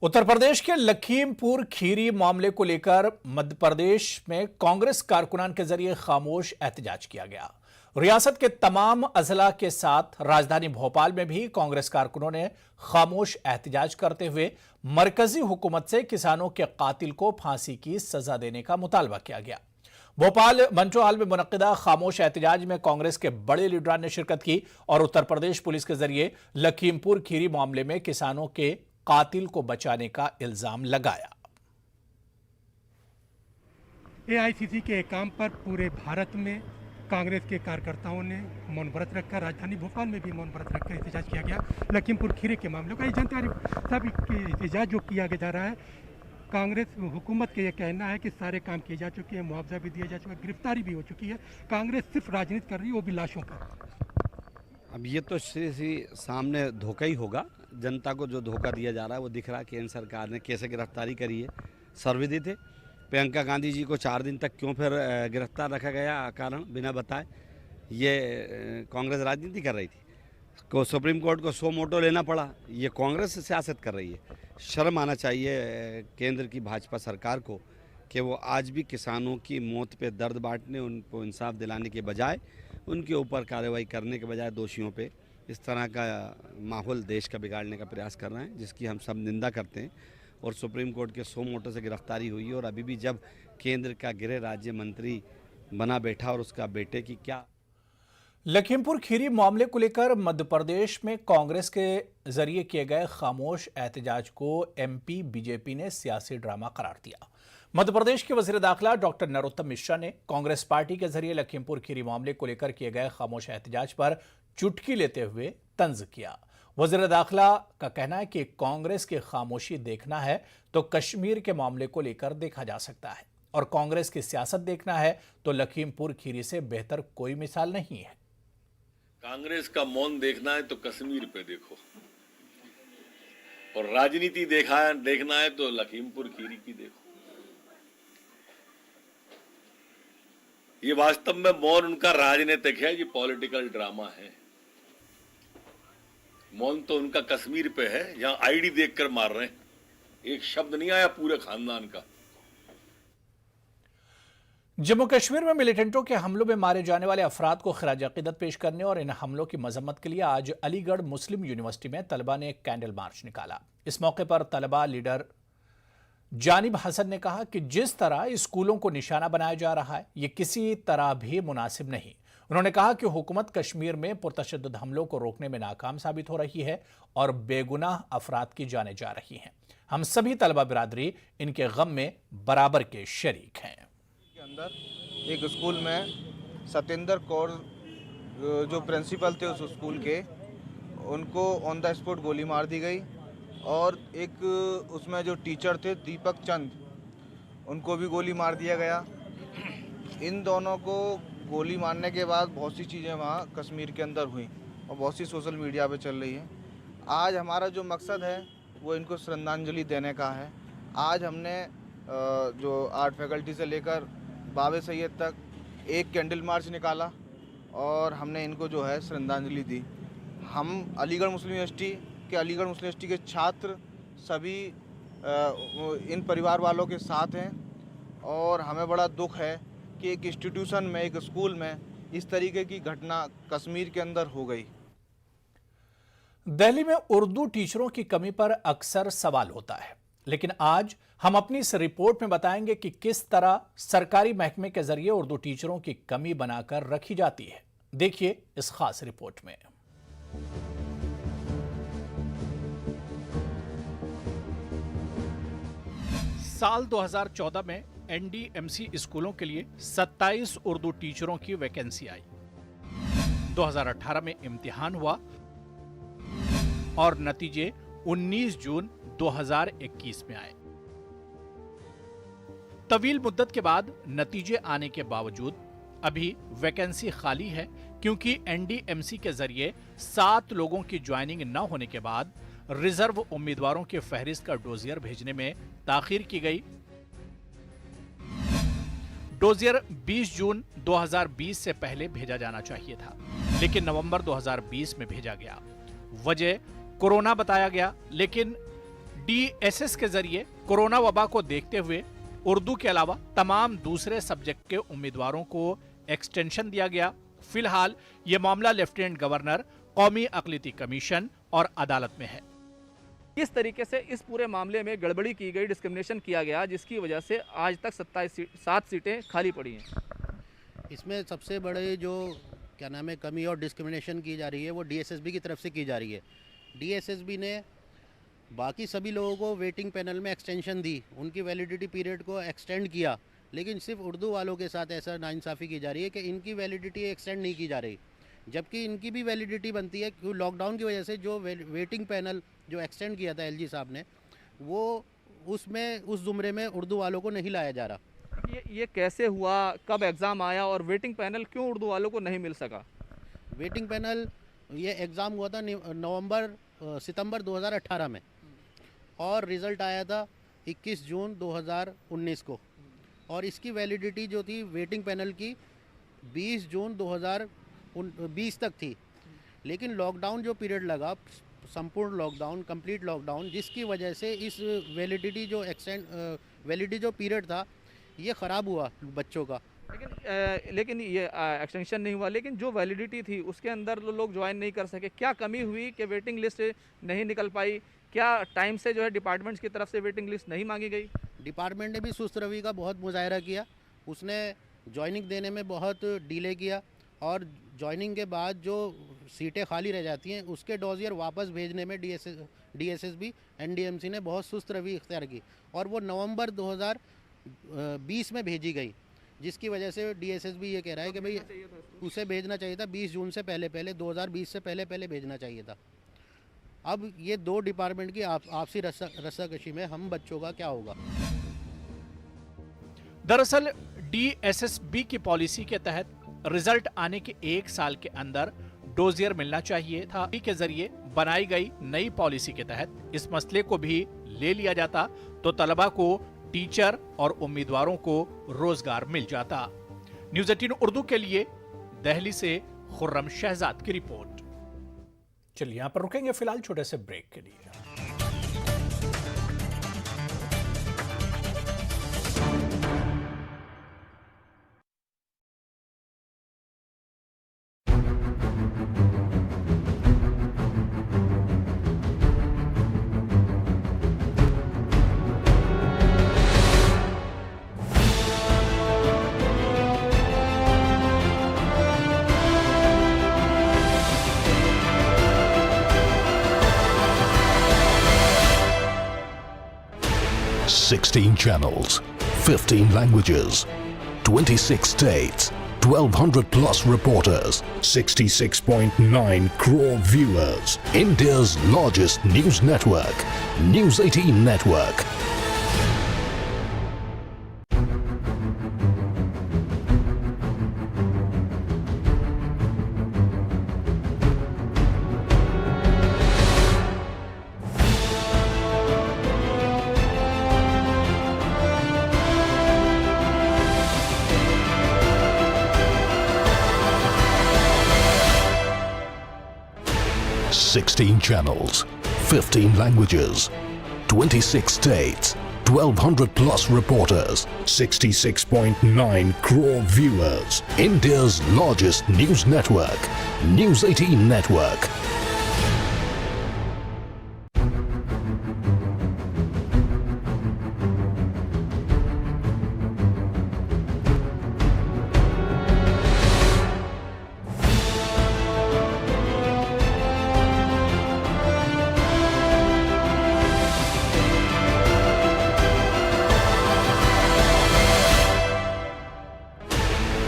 उत्तर प्रदेश के लखीमपुर खीरी मामले को लेकर मध्य प्रदेश में कांग्रेस कारकुनान के जरिए खामोश एहतजाज किया गया। रियासत के तमाम अजला के साथ राजधानी भोपाल में भी कांग्रेस कारकुनों ने खामोश एहतजाज करते हुए मरकजी हुकूमत से किसानों के कातिल को फांसी की सजा देने का मुतालबा किया गया। भोपाल मंचो हॉल में मुनक्किदा खामोश एहतजाज में कांग्रेस के बड़े लीडरान ने शिरकत की और उत्तर प्रदेश पुलिस के जरिए लखीमपुर खीरी मामले में किसानों के कातिल को बचाने का इल्जाम लगाया। एआईसीसी के काम पर पूरे भारत में कांग्रेस के कार्यकर्ताओं ने मौन व्रत रखा। राजधानी भोपाल में भी मौन व्रत रखकर एहतजाज किया गया। लखीमपुर खीरी के मामलों का जानकारी सब एहतजाज जो किया जा रहा है, कांग्रेस हुकूमत के ये कहना है कि सारे काम किए जा चुके हैं, मुआवजा भी दिया जा चुका है, गिरफ्तारी भी हो चुकी है। कांग्रेस सिर्फ राजनीति कर रही है, वो भी लाशों पर। अब ये तो सामने धोखा ही होगा। जनता को जो धोखा दिया जा रहा है वो दिख रहा है। केंद्र सरकार ने कैसे गिरफ्तारी करी है, सर्वविदित है। प्रियंका गांधी जी को 4 दिन तक क्यों फिर गिरफ्तार रखा गया कारण बिना बताए, ये कांग्रेस राजनीति कर रही थी। को सुप्रीम कोर्ट को 100 मोटो लेना पड़ा, ये कांग्रेस सियासत कर रही है। शर्म आना चाहिए केंद्र की भाजपा सरकार को कि वो आज भी किसानों की मौत पे दर्द बांटने, उनको इंसाफ दिलाने के बजाय, उनके ऊपर कार्रवाई करने के बजाय दोषियों पे इस तरह का माहौल देश का बिगाड़ने का प्रयास कर रहे हैं, जिसकी हम सब निंदा करते हैं। और सुप्रीम कोर्ट के 100 मोटो से गिरफ्तारी हुई है और अभी भी जब केंद्र का गृह राज्य मंत्री बना बैठा और उसका बेटे की क्या। लखीमपुर खीरी मामले को लेकर मध्य प्रदेश में कांग्रेस के जरिए किए गए खामोश एहतजाज को एमपी बीजेपी ने सियासी ड्रामा करार दिया। मध्य प्रदेश के वजीर दाखिला डॉक्टर नरोत्तम मिश्रा ने कांग्रेस पार्टी के जरिए लखीमपुर खीरी मामले को लेकर किए गए खामोश एहतजाज पर चुटकी लेते हुए तंज किया। वजीर दाखिला का कहना है कि कांग्रेस की खामोशी देखना है तो कश्मीर के मामले को लेकर देखा जा सकता है, और कांग्रेस की सियासत देखना है तो लखीमपुर खीरी से बेहतर कोई मिसाल नहीं है। कांग्रेस का मौन देखना है तो कश्मीर पे देखो, और राजनीति देखना है तो लखीमपुर खीरी की देखो। ये वास्तव में मौन उनका राजनीतिक है, ये पॉलिटिकल ड्रामा है। मौन तो उनका कश्मीर पे है, जहां आईडी देखकर मार रहे हैं, एक शब्द नहीं आया पूरे खानदान का। जम्मू कश्मीर में मिलिटेंटों के हमलों में मारे जाने वाले अफराद को खिराज अकीदत पेश करने और इन हमलों की मजम्मत के लिए आज अलीगढ़ मुस्लिम यूनिवर्सिटी में तलबा ने एक कैंडल मार्च निकाला। इस मौके पर तलबा लीडर जानिब हसन ने कहा कि जिस तरह स्कूलों को निशाना बनाया जा रहा है, ये किसी तरह भी मुनासिब नहीं। उन्होंने कहा कि हुकूमत कश्मीर में पुरतशद्दुद हमलों को रोकने में नाकाम साबित हो रही है और बेगुनाह अफराद की जानें जा रही हैं। हम सभी तलबा बिरादरी इनके गम में बराबर के शरीक हैं। के अंदर एक स्कूल में सतेंद्र कौर जो प्रिंसिपल थे उस स्कूल के, उनको ऑन द स्पॉट गोली मार दी गई, और एक उसमें जो टीचर थे दीपक चंद, उनको भी गोली मार दिया गया। इन दोनों को गोली मारने के बाद बहुत सी चीज़ें वहाँ कश्मीर के अंदर हुई और बहुत सी सोशल मीडिया पे चल रही हैं। आज हमारा जो मकसद है वो इनको श्रद्धांजलि देने का है। आज हमने जो आर्ट फैकल्टी से लेकर बाबे सैयद तक एक कैंडल मार्च निकाला और हमने इनको जो है श्रद्धांजलि दी। हम अलीगढ़ मुस्लिम यूनिवर्सिटी के छात्र सभी इन परिवार वालों के साथ हैं, और हमें बड़ा दुख है कि एक इंस्टीट्यूशन में, एक स्कूल में इस तरीके की घटना कश्मीर के अंदर हो गई। दिल्ली में उर्दू टीचरों की कमी पर अक्सर सवाल होता है, लेकिन आज हम अपनी इस रिपोर्ट में बताएंगे कि किस तरह सरकारी महकमे के जरिए उर्दू टीचरों की कमी बनाकर रखी जाती है। देखिए इस खास रिपोर्ट में। साल 2014 में एनडीएमसी स्कूलों के लिए 27 उर्दू टीचरों की वैकेंसी आई। 2018 में इम्तिहान हुआ और नतीजे 19 जून 2021 में आए। तवील मुद्दत के बाद नतीजे आने के बावजूद अभी वैकेंसी खाली है, क्योंकि एनडीएमसी के जरिए 7 लोगों की ज्वाइनिंग न होने के बाद रिजर्व उम्मीदवारों के फहरिस्त का डोजियर भेजने में ताखीर की गई। डोजियर 20 जून 2020 से पहले भेजा जाना चाहिए था, लेकिन नवंबर 2020 में भेजा गया। वजह कोरोना बताया गया, लेकिन DSS के जरिए कोरोना वबा को देखते हुए उर्दू के अलावा तमाम दूसरे सब्जेक्ट के उम्मीदवारों को एक्सटेंशन दिया गया। फिलहाल यह मामला लेफ्टिनेंट गवर्नर, कौमी अक़लियती कमीशन और अदालत में है। इस तरीके से इस पूरे मामले में गड़बड़ी की गई, डिस्क्रिमिनेशन किया गया, जिसकी वजह से आज तक 7 सीटें खाली पड़ी हैं। इसमें सबसे बड़े जो क्या नाम है कमी और डिस्क्रिमिनेशन की जा रही है वो DSSB की तरफ से की जा रही है। DSSB ने बाकी सभी लोगों को वेटिंग पैनल में एक्सटेंशन दी, उनकी वैलिडिटी पीरियड को एक्सटेंड किया, लेकिन सिर्फ उर्दू वालों के साथ ऐसा नाइंसाफ़ी की जा रही है कि इनकी वैलिडिटी एक्सटेंड नहीं की जा रही, जबकि इनकी भी वैलिडिटी बनती है। क्योंकि लॉकडाउन की वजह से जो वेटिंग पैनल जो एक्सटेंड किया था LG साहब ने, वो उसमें उस ज़ुमरे में उर्दू वालों को नहीं लाया जा रहा। ये कैसे हुआ, कब एग्ज़ाम आया और वेटिंग पैनल क्यों उर्दू वालों को नहीं मिल सका? वेटिंग पैनल ये एग्ज़ाम हुआ था सितंबर 2018 में और रिज़ल्ट आया था 21 जून 2019 को, और इसकी वैलिडिटी जो थी वेटिंग पैनल की 20 जून 2020 तक थी। लेकिन लॉकडाउन जो पीरियड लगा, संपूर्ण लॉकडाउन, कंप्लीट लॉकडाउन, जिसकी वजह से इस वैलिडिटी जो पीरियड था ये ख़राब हुआ बच्चों का। लेकिन ये एक्सटेंशन नहीं हुआ, लेकिन जो वैलिडिटी थी उसके अंदर लोग ज्वाइन नहीं कर सके। क्या कमी हुई कि वेटिंग लिस्ट नहीं निकल पाई? क्या टाइम से जो है डिपार्टमेंट्स की तरफ से वेटिंग लिस्ट नहीं मांगी गई? डिपार्टमेंट ने भी सुस्त रवि का बहुत मुजाहरा किया, उसने जॉइनिंग देने में बहुत डिले किया, और जॉइनिंग के बाद जो सीटें खाली रह जाती हैं उसके डोजियर वापस भेजने में DSSB NDMC ने बहुत सुस्त रवि इख्तियार की, और वो नवंबर 2020 में भेजी गई, जिसकी वजह से DSSB ये कह रहा है कि भाई उसे भेजना चाहिए था 20 जून से पहले 2020 से पहले भेजना चाहिए था। अब ये दो डिपार्टमेंट की आपसी रस्साकशी में हम बच्चों का क्या होगा? दरअसल DSSB की पॉलिसी के तहत रिजल्ट आने के 1 साल के अंदर डोजियर मिलना चाहिए था। के जरिए बनाई गई नई पॉलिसी के तहत इस मसले को भी ले लिया जाता तो तलबा को, टीचर और उम्मीदवारों को रोजगार मिल जाता। न्यूज़ 18 उर्दू के लिए दिल्ली से खुर्रम शहजाद की रिपोर्ट। चलिए यहां पर रुकेंगे फिलहाल छोटे से ब्रेक के लिए। Sixteen channels, 15 languages, 26 states, 1,200 plus reporters, 66.9 crore viewers. India's largest news network, News 18 Network. Sixteen channels, 15 languages, 26 states, 1,200 plus reporters, 66.9 crore viewers. India's largest news network, News 18 Network.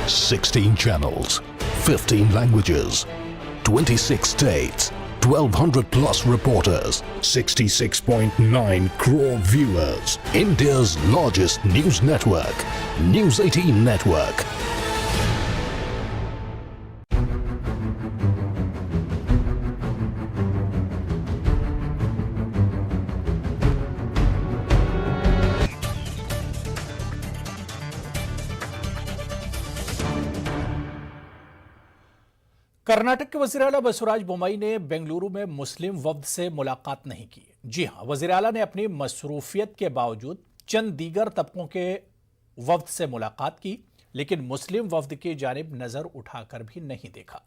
Sixteen channels, 15 languages, 26 states, 1,200 plus reporters, 66.9 crore viewers. India's largest news network, News 18 Network. Karnataka के वज़ीर आला बसवराज बोम्मई ने बेंगलुरु में मुस्लिम वफ्द से मुलाकात नहीं की। जी हां, वज़ीर आला ने अपनी मसरूफियत के बावजूद चंद दीगर तबकों के वफ्द से मुलाकात की, लेकिन मुस्लिम वफ्द की जानिब नजर उठाकर भी नहीं देखा।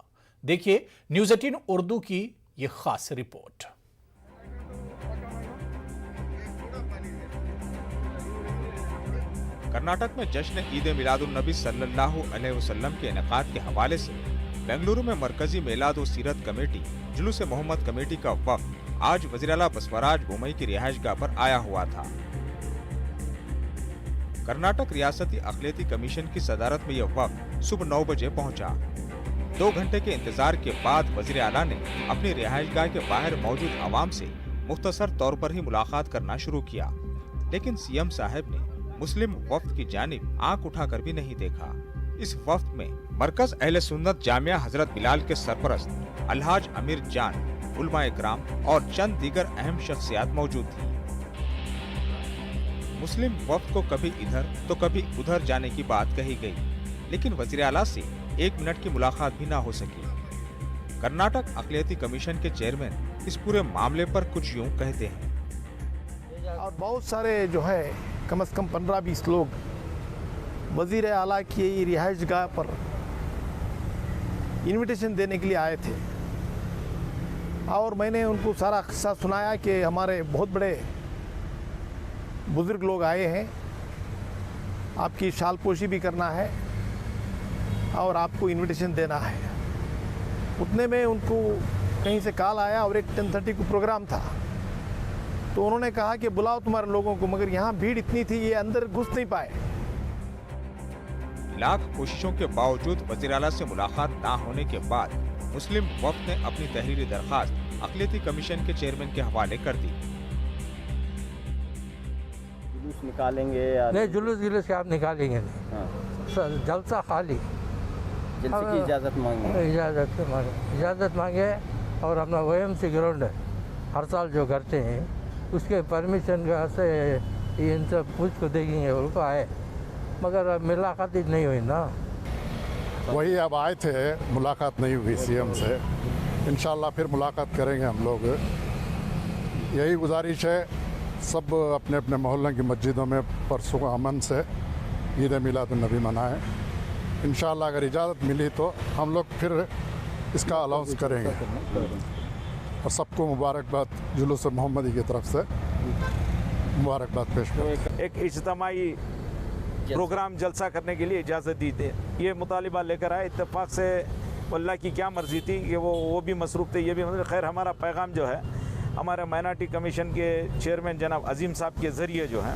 देखिए न्यूज़ 18 उर्दू की ये खास रिपोर्ट। कर्नाटक में जश्न ईद मिलादुन नबी सल्लल्लाहु अलैहि वसल्लम के इनेकाद के हवाले से बेंगलुरु में मरकजी मिलाद व सीरत कमेटी जुलूस मोहम्मद कमेटी का वफ्द आज वज़ीर आला बसवराज बोम्मई की रिहाइशगाह पर आया हुआ था। कर्नाटक रियासती अक़लियती कमीशन की सदारत में यह वफ्द सुबह 9 बजे पहुंचा। 2 घंटे के इंतजार के बाद वज़ीर आला ने अपनी रिहाइशगाह के बाहर मौजूद आवाम से मुख्तसर तौर पर ही मुलाकात करना शुरू किया, लेकिन सीएम साहब ने मुस्लिम वफ्द की जानिब आंख उठाकर भी नहीं देखा। इस वफ्द में मरकज अहले सुन्नत जामिया हजरत बिलाल के सरपरस्त अलहाज अमीर जान, उलमाए किराम और चंद दीगर अहम शख्सियात मौजूद थी। मुस्लिम वफ्द को कभी इधर तो कभी उधर जाने की बात कही गई, लेकिन वज़ीर आला से 1 मिनट की मुलाकात भी ना हो सकी। कर्नाटक अक़लियती कमीशन के चेयरमैन इस पूरे मामले पर कुछ यूं कहते हैं। और बहुत सारे जो है कम से कम 15-20 लोग वज़ीर आला की रिहाइशगाह पर इनविटेशन देने के लिए आए थे और मैंने उनको सारा किस्सा सुनाया कि हमारे बहुत बड़े बुज़ुर्ग लोग आए हैं, आपकी शालपोशी भी करना है और आपको इनविटेशन देना है। उतने में उनको कहीं से कॉल आया और एक 10:30 को प्रोग्राम था, तो उन्होंने कहा कि बुलाओ तुम्हारे लोगों को, मगर यहाँ भीड़ इतनी थी ये अंदर घुस नहीं पाए। लाख कोशिशों के बावजूद वज़ीर आला से मुलाकात ना होने के बाद मुस्लिम वफ्द ने अपनी तहरीरी दरखास्त अक़लियती कमीशन के चेयरमैन के हवाले कर दी। जुलूस निकालेंगे या नहीं? जुलूस आप निकालेंगे नहीं। जलसा खाली, जलसे की इजाज़त मांगे। इजाज़त मांगे और अपना OMC ग्राउंड हर साल जो करते हैं उसके परमिशन से इन सब कुछ को देखेंगे, उनको आए, मगर मुलाकात ही नहीं हुई ना। वही अब आए थे, मुलाकात नहीं हुई सीएम से। इंशाल्लाह फिर मुलाकात करेंगे हम लोग। यही गुजारिश है, सब अपने अपने मोहल्ले की मस्जिदों में परसों अमन से ईद मिलादुन नबी मनाएं। इंशाल्लाह अगर इजाज़त मिली तो हम लोग फिर इसका अनाउंस करेंगे और सबको मुबारकबाद जुलूस मोहम्मदी की तरफ से मुबारकबाद पेश करें। एक इज्तिमाई प्रोग्राम जलसा करने के लिए इजाज़त दी थी, ये मुतालिबा लेकर आए। इत्तेफाक से अल्लाह की क्या मर्ज़ी थी कि वो भी मसरूफ़ थे, ये भी मतलब। खैर हमारा पैगाम जो है हमारे माइनॉरिटी कमीशन के चेयरमैन जनाब अजीम साहब के ज़रिए जो है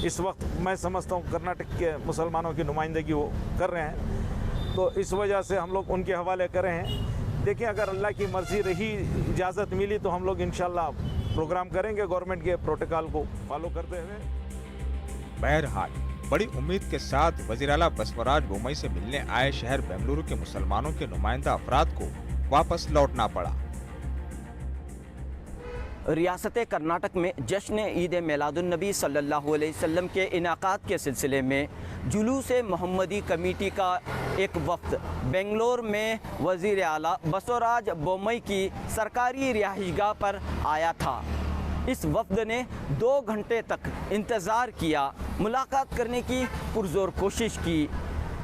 इस वक्त मैं समझता हूँ कर्नाटक के मुसलमानों की नुमाइंदगी वो कर रहे हैं, तो इस वजह से हम लोग उनके हवाले कर रहे हैं। देखिए अगर अल्लाह की मर्ज़ी रही, इजाज़त मिली तो हम लोग इंशाल्लाह प्रोग्राम करेंगे गवर्नमेंट के प्रोटोकॉल को फॉलो करते हुए। बहरहाल बड़ी उम्मीद के साथ वज़ीर आला बसवराज बोम्मई से मिलने आए शहर बेंगलुरु के मुसलमानों के नुमाइंदा अफराद को वापस लौटना पड़ा। रियासत कर्नाटक में जश्न ईद मिलादुन नबी सल्लल्लाहु अलैहि वसल्लम के इनाकाद के सिलसिले में जुलूस मोहम्मदी कमेटी का एक वफ्द बेंगलोर में वज़ीर आला बसवराज बोम्मई की सरकारी रिहाइशगाह पर आया था। इस वफ्द ने 2 घंटे तक इंतज़ार किया, मुलाकात करने की पुरजोर कोशिश की।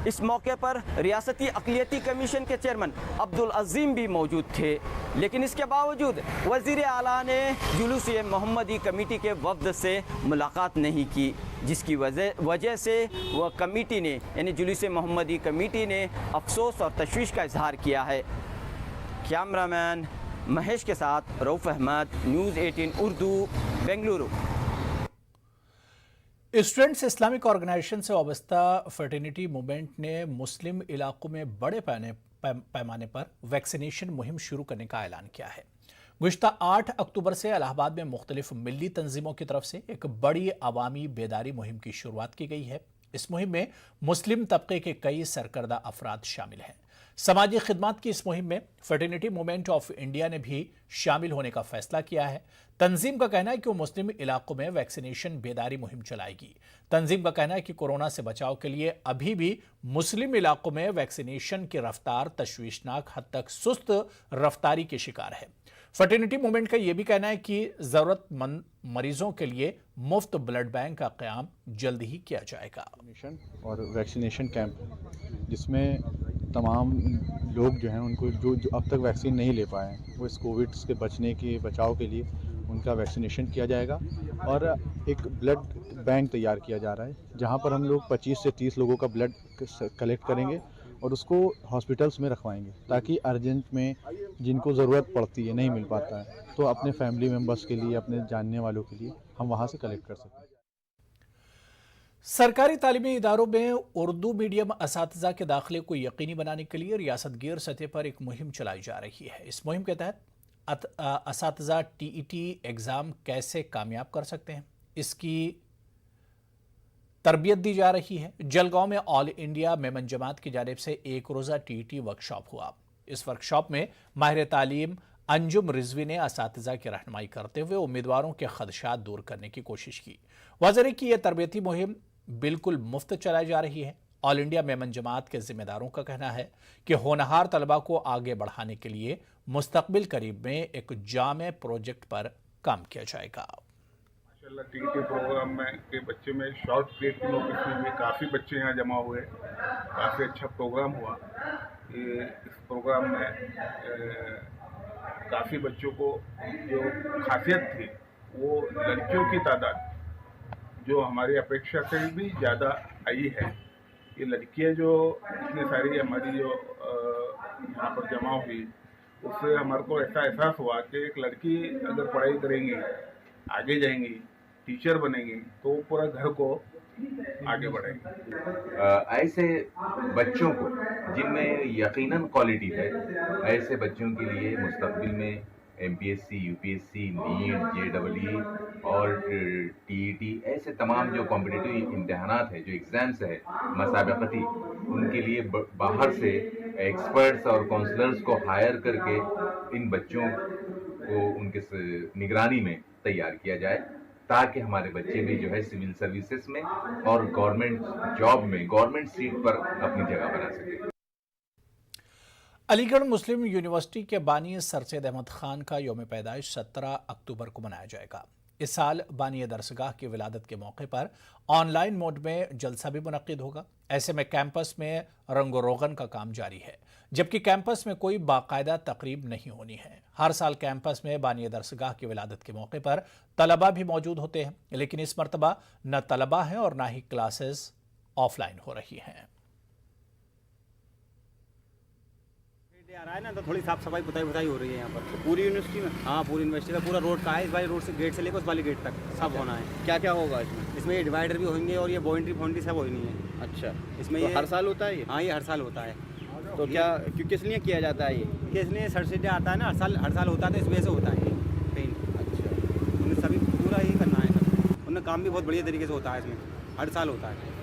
इस मौके पर रियासती अक़लियती कमीशन के चेयरमैन अब्दुल अज़ीम भी मौजूद थे, लेकिन इसके बावजूद वज़ीर आला ने जुलूस मोहम्मदी कमेटी के वफ्द से मुलाकात नहीं की, जिसकी वजह से वह कमेटी ने यानी जुलूस मोहम्मदी कमेटी ने अफसोस और तशवीश का इजहार किया है। कैमरामैन महेश के साथ Rauf Ahmed, news 18 Urdu, Bengaluru. Students Islamic Organisation से वाबस्ता फर्टिनिटी मूवमेंट ने मुस्लिम इलाकों में बड़े पैमाने पर वैक्सीनेशन मुहिम शुरू करने का ऐलान किया है। गुज़िश्ता 8 अक्टूबर से इलाहाबाद में मुख्तलिफ मिली तंजीमों की तरफ से एक बड़ी अवामी बेदारी मुहिम की शुरुआत की गई है। इस मुहिम में मुस्लिम तबके के कई सरकर्दा अफराद शामिल हैं। समाजी खिदमत की इस मुहिम में फर्टिनिटी मूवमेंट ऑफ इंडिया ने भी शामिल होने का फैसला किया है। तंजीम का कहना है कि वो मुस्लिम इलाकों में वैक्सीनेशन बेदारी मुहिम चलाएगी। तंजीम का कहना है कि कोरोना से बचाव के लिए अभी भी मुस्लिम इलाकों में वैक्सीनेशन की रफ्तार तशवीशनाक हद तक सुस्त रफ्तारी के शिकार है। फर्टिनिटी मूवमेंट का यह भी कहना है कि जरूरतमंद मरीजों के लिए मुफ्त ब्लड बैंक का क़याम जल्द ही किया जाएगा। और वैक्सीनेशन कैंप जिसमें तमाम लोग जो हैं उनको जो अब तक वैक्सीन नहीं ले पाए हैं वो इस कोविड से बचाव के लिए उनका वैक्सीनेशन किया जाएगा। और एक ब्लड बैंक तैयार किया जा रहा है जहां पर हम लोग 25 से 30 लोगों का ब्लड कलेक्ट करेंगे और उसको हॉस्पिटल्स में रखवाएंगे ताकि अर्जेंट में जिनको ज़रूरत पड़ती है नहीं मिल पाता है तो अपने फैमिली मेम्बर्स के लिए, अपने जानने वालों के लिए हम वहाँ से कलेक्ट कर सकें। सरकारी तालीमी इदारों में उर्दू मीडियम असातिज़ा के दाखिले को यकीनी बनाने के लिए रियासत गिर सतह पर एक मुहिम चलाई जा रही है। इस मुहिम के तहत असातिज़ा टीईटी एग्ज़ाम कैसे कामयाब कर सकते हैं, इसकी तरबियत दी जा रही है। जलगांव में ऑल इंडिया मेमन जमात की जानिब से एक रोज़ा टीईटी वर्कशॉप हुआ। इस वर्कशॉप में माहिर तालीम अंजुम रिजवी ने असातिज़ा की रहनुमाई करते हुए उम्मीदवारों के खदशात दूर करने की कोशिश की। वाज़ेह है कि यह तरबियती मुहिम बिल्कुल मुफ्त चलाई जा रही है। ऑल इंडिया मेमन जमात के जिम्मेदारों का कहना है कि होनहार तलबा को आगे बढ़ाने के लिए मुस्तकबिल करीब में एक जामे प्रोजेक्ट पर काम किया जाएगा। टीईटी प्रोग्राम में के बच्चे में शॉर्ट पीरियड की नोटिस में भी काफ़ी बच्चे यहाँ जमा हुए, काफ़ी अच्छा प्रोग्राम हुआ। इस प्रोग्राम में काफ़ी बच्चों को जो खासियत थी वो लड़कियों की तादाद जो हमारी अपेक्षा से भी ज़्यादा आई है। ये लड़कियाँ जो इतनी सारी हमारी जो यहाँ पर जमा हुई उससे हमारे को ऐसा एहसास हुआ कि एक लड़की अगर पढ़ाई करेंगी, आगे जाएंगी, टीचर बनेंगी तो पूरा घर को आगे बढ़ेंगे। ऐसे बच्चों को जिनमें यकीनन क्वालिटी है, ऐसे बच्चों के लिए मुस्तकबिल में एमपीएससी, यूपीएससी, नीट, जेईई और टीईटी ऐसे तमाम जो कॉम्पिटिटिव इम्तिहानात है, जो एग्ज़ाम्स है मसाबकती, उनके लिए बाहर से एक्सपर्ट्स और काउंसलर्स को हायर करके इन बच्चों को उनके निगरानी में तैयार किया जाए ताकि हमारे बच्चे भी जो है सिविल सर्विसेज में और गवर्नमेंट जॉब में, गवर्नमेंट सीट पर अपनी जगह बना सके। अलीगढ़ मुस्लिम यूनिवर्सिटी के बानी सर सैयद अहमद खान का यौम पैदाइश 17 अक्टूबर को मनाया जाएगा। इस साल बानी दरसगाह की विलादत के मौके पर ऑनलाइन मोड में जलसा भी मुनक्किद होगा। ऐसे में कैंपस में रंगो रोगन का काम जारी है, जबकि कैंपस में कोई बाकायदा तकरीब नहीं होनी है। हर साल कैंपस में बानी दरसगाह की विलादत के मौके पर तलबा भी मौजूद होते हैं, लेकिन इस मरतबा न तलबा हैं और न ही क्लासेस ऑफलाइन हो रही हैं। आ रहा है ना, तो थोड़ी साफ सफाई पुताई हो रही है यहाँ पर पूरी यूनिवर्सिटी में। हाँ, पूरी यूनिवर्सिटी का पूरा रोड का है, इस वाले रोड से गेट से लेकर उस वाले गेट तक सब होना है। क्या क्या होगा इसमें? ये डिवाइडर भी होंगे और ये बाउंड्री सब होनी है। अच्छा, इसमें तो ये हर साल होता है ये? हाँ, ये हर साल होता है। तो क्या किस लिए किया जाता है ये? इसलिए सब्सिडी आता है ना, हर साल होता है, तो इस वजह से होता है ये पेंट। अच्छा, उन्हें सभी पूरा यही करना है सब। उन्हें काम भी बहुत बढ़िया तरीके से होता है, इसमें हर साल होता है।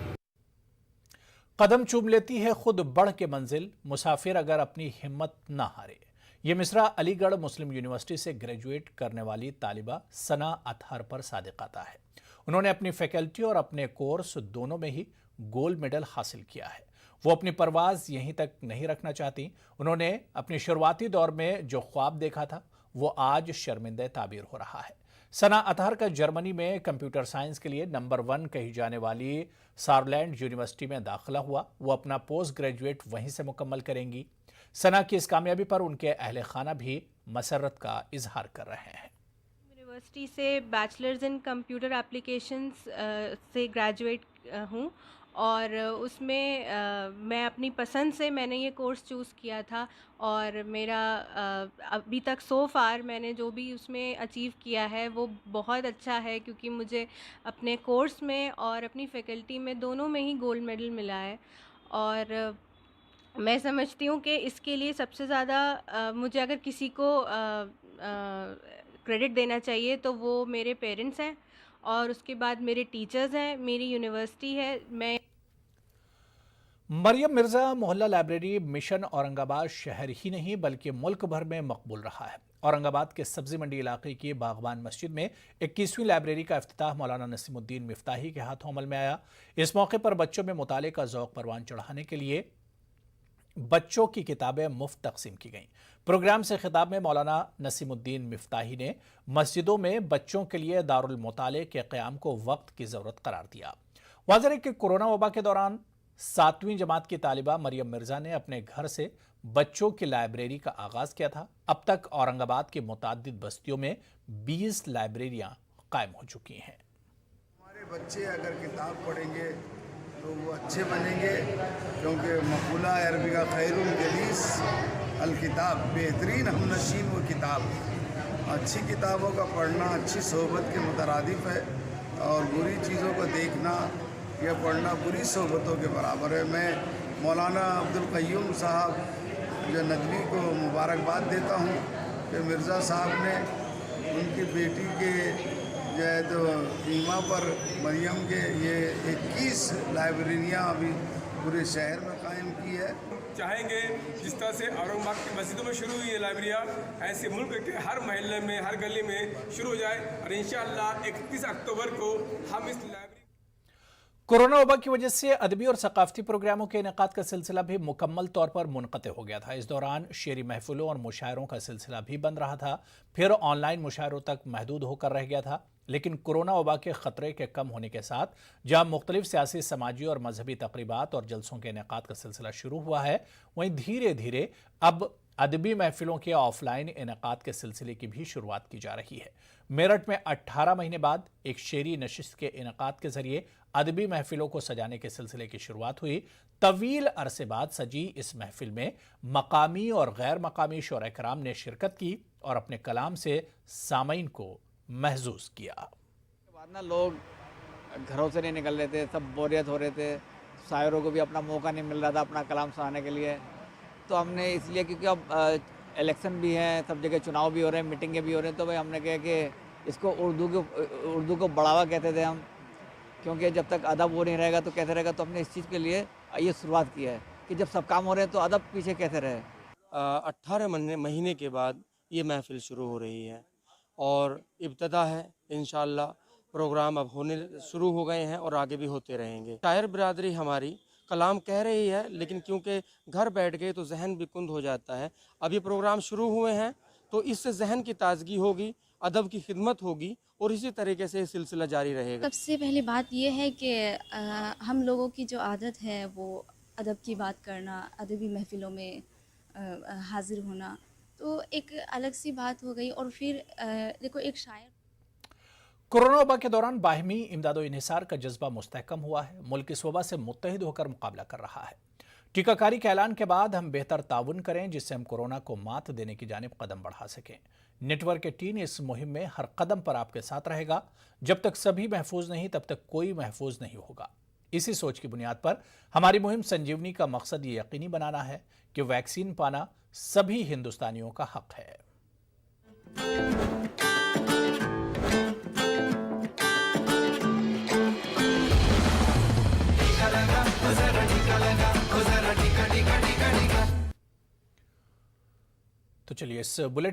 कदम चूम लेती है खुद बढ़ के मंजिल, मुसाफिर अगर अपनी हिम्मत ना हारे। ये मिसरा अलीगढ़ मुस्लिम यूनिवर्सिटी से ग्रेजुएट करने वाली तालिबा सना अतहर पर सादिक आता है। उन्होंने अपनी फैकल्टी और अपने कोर्स दोनों में ही गोल्ड मेडल हासिल किया है। वो अपनी परवाज़ यहीं तक नहीं रखना चाहती। उन्होंने अपने शुरुआती दौर में जो ख्वाब देखा था वो आज शर्मिंदा ताबीर हो रहा है। सना अतहर का जर्मनी में कंप्यूटर साइंस के लिए नंबर 1 कही जाने वाली सारलैंड यूनिवर्सिटी में दाखिला हुआ। वो अपना पोस्ट ग्रेजुएट वहीं से मुकम्मल करेंगी। सना की इस कामयाबी पर उनके अहले खाना भी मसरत का इजहार कर रहे हैं। यूनिवर्सिटी से बैचलर्स इन कंप्यूटर एप्लीकेशंस से ग्रेजुएट हूँ और उसमें मैं अपनी पसंद से मैंने ये कोर्स चूज़ किया था और मेरा अभी तक सो फार मैंने जो भी उसमें अचीव किया है वो बहुत अच्छा है, क्योंकि मुझे अपने कोर्स में और अपनी फैकल्टी में दोनों में ही गोल्ड मेडल मिला है। और मैं समझती हूँ कि इसके लिए सबसे ज़्यादा मुझे अगर किसी को क्रेडिट देना चाहिए तो वो मेरे पेरेंट्स हैं और उसके बाद मेरे टीचर्स हैं, मेरी यूनिवर्सिटी है। मैं मरियम मिर्जा मोहल्ला लाइब्रेरी मिशन औरंगाबाद शहर ही नहीं बल्कि मुल्क भर में मकबूल रहा है। औरंगाबाद के सब्जी मंडी इलाके की बागबान मस्जिद में 21वीं लाइब्रेरी का इफ्तिताह मौलाना नसीमुद्दीन मिफ्ताही के हाथों अमल में आया। इस मौके पर बच्चों में मुताले का ज़ौक़ परवान चढ़ाने के लिए बच्चों की किताबें मुफ्त तकसीम की गईं। प्रोग्राम से खिताब में मौलाना नसीमुद्दीन मिफ्ताही ने मस्जिदों में बच्चों के लिए दारुल मुताले के क़याम को वक्त की ज़रूरत करार दिया। वाज़ेह है कि कोरोना वबा के दौरान 7वीं जमात की तालिबा मरियम मिर्जा ने अपने घर से बच्चों की लाइब्रेरी का आगाज़ किया था। अब तक औरंगाबाद की मुताद्दिद बस्तियों में 20 लाइब्रेरियां कायम हो चुकी हैं। हमारे बच्चे अगर किताब पढ़ेंगे तो वो अच्छे बनेंगे, क्योंकि मक़ूला अरबी का खैरुल जलीस अल किताब, बेहतरीन हमनशीन वो किताब। अच्छी किताबों का पढ़ना अच्छी सोहबत के मुतरादिफ है, और बुरी चीज़ों को देखना या पढ़ना बुरी सोहबतों के बराबर है। मैं मौलाना अब्दुल क़य्यूम साहब जो नदवी को मुबारकबाद देता हूँ कि मिर्ज़ा साहब ने उनकी बेटी के जो है तो ईमा पर मरियम के ये 21 लाइब्रेरियाँ अभी पूरे शहर में कायम की है। चाहेंगे जिस तरह से औरंगाबाद की मस्जिदों में शुरू हुई है लाइब्रेरियाँ, ऐसे मुल्क के हर महल्ले में हर गली में शुरू हो जाए, और इंशाअल्लाह 31 अक्टूबर को हम इस लाइब्रेरी। कोरोना वबा की वजह से अदबी और सकाफती प्रोग्रामों के इनेकाद का सिलसिला भी मुकम्मल तौर पर मुनक़ते हो गया था। इस दौरान शेरी महफिलों और मुशायरों का सिलसिला भी बंद रहा था, फिर ऑनलाइन मुशायरों तक महदूद होकर रह गया था। लेकिन कोरोना वबा के ख़तरे के कम होने के साथ जहां मुख्तलिफ सियासी, समाजी और मजहबी तकरीबात और जलसों के इनेकाद का सिलसिला शुरू हुआ है, वहीं धीरे धीरे अब अदबी महफिलों के ऑफलाइन इनेकाद के सिलसिले की भी शुरुआत की जा रही है। मेरठ में 18 महीने बाद एक शेरी नशिस्त के इनेकाद के जरिए अदबी महफिलों को सजाने के सिलसिले की शुरुआत हुई। तवील अरसे बाद सजी इस महफिल में मकामी और गैर मकामी शोरा कराम ने शिरकत की और अपने कलाम से सामईन को महसूस किया। बाद ना लोग घरों से नहीं निकल रहे थे, सब बोरियत हो रहे थे, शायरों को भी अपना मौका नहीं मिल रहा था अपना कलाम सुनाने के लिए। तो हमने इसलिए, क्योंकि अब इलेक्शन भी हैं, सब जगह चुनाव भी हो रहे हैं, मीटिंगें भी हो रही हैं, तो भाई हमने कहा कि इसको उर्दू को बढ़ावा कहते थे हम, क्योंकि जब तक अदब वो नहीं रहेगा तो कैसे रहेगा। तो हमने इस चीज़ के लिए ये शुरुआत की है कि जब सब काम हो रहे हैं तो अदब पीछे कैसे रहे। 18 महीने के बाद ये महफिल शुरू हो रही है और इब्तदा है। इंशाअल्लाह प्रोग्राम अब होने शुरू हो गए हैं और आगे भी होते रहेंगे। शायर बिरादरी हमारी कलाम कह रही है, लेकिन क्योंकि घर बैठ गए तो जहन भी कुंद हो जाता है। अब ये प्रोग्राम शुरू हुए हैं तो इससे जहन की ताजगी होगी, अदब की खिदमत होगी और इसी तरीके से सिलसिला जारी रहेगा। सबसे पहली बात यह है कि हम लोगों की जो आदत है वो अदब की बात करना, अदबी महफिलों में हाजिर होना, तो एक अलग सी बात हो गई। और फिर देखो, एक शायर कोरोना वबा के दौरान बाहिमी इमदाद और इन्हिसार का जज्बा मुस्तहकम हुआ है। मुल्क इस वबा से मुत्तहिद होकर मुकाबला कर रहा है। टीकाकारी के ऐलान के बाद हम बेहतर ताउन करें जिससे हम कोरोना को मात देने की जानिब कदम बढ़ा सकें। नेटवर्क के टीम इस मुहिम में हर कदम पर आपके साथ रहेगा। जब तक सभी महफूज नहीं तब तक कोई महफूज नहीं होगा। इसी सोच की बुनियाद पर हमारी मुहिम संजीवनी का मकसद ये यकीनी बनाना है कि वैक्सीन पाना सभी हिंदुस्तानियों का हक है। तो चलिए इस बुलेटिन